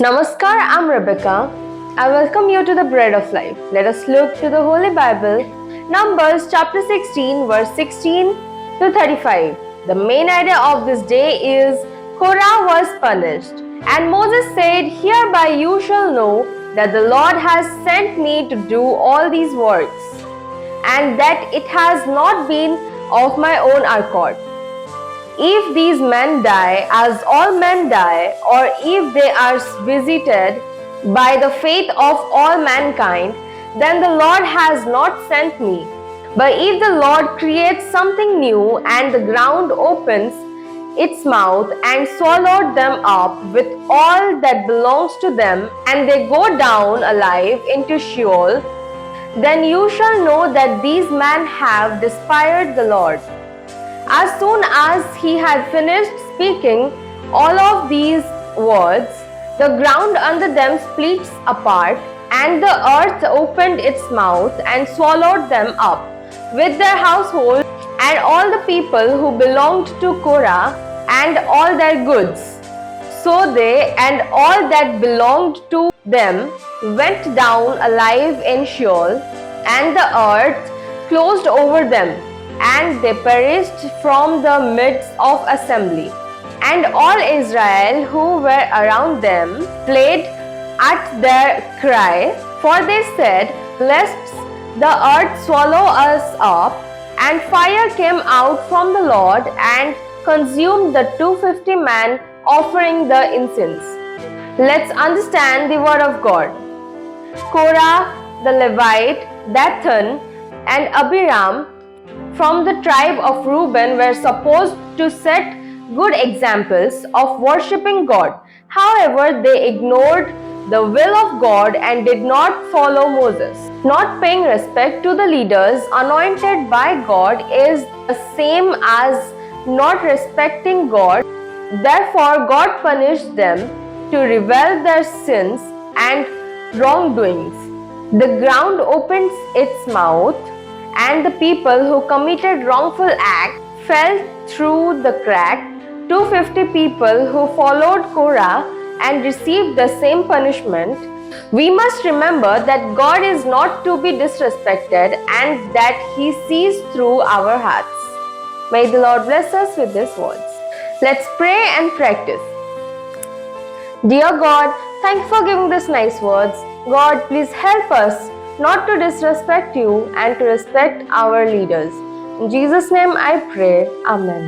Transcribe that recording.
Namaskar, I'm Rebecca. I welcome you to the Bread of Life. Let us look to the Holy Bible, Numbers chapter 16, verse 16 to 35. The main idea of this day is Korah was punished. And Moses said, "Hereby you shall know that the Lord has sent me to do all these works, and that it has not been of my own accord. If these men die, as all men die, or if they are visited by the fate of all mankind, then the Lord has not sent me. But if the Lord creates something new, and the ground opens its mouth and swallowed them up with all that belongs to them, and they go down alive into Sheol, then you shall know that these men have despaired the Lord." As soon as he had finished speaking all of these words, the ground under them split apart, and the earth opened its mouth and swallowed them up, with their household and all the people who belonged to Korah and all their goods. So they and all that belonged to them went down alive in Sheol, and the earth closed over them, and they perished from the midst of assembly. And all Israel who were around them fled at their cry, for they said, "Lest the earth swallow us up." And fire came out from the Lord and consumed the 250 men offering the incense. Let's understand the word of God. Korah, the Levite, Dathan and Abiram from the tribe of Reuben were supposed to set good examples of worshipping God. However, they ignored the will of God and did not follow Moses. Not paying respect to the leaders anointed by God is the same as not respecting God. Therefore, God punished them to reveal their sins and wrongdoings. The ground opens its mouth, and the people who committed wrongful acts fell through the crack. 250 people who followed Korah and received the same punishment. We must remember that God is not to be disrespected and that He sees through our hearts. May the Lord bless us with these words. Let's pray and practice. Dear God, thank you for giving these nice words. God, please help us not to disrespect you and to respect our leaders. In Jesus' name I pray. Amen.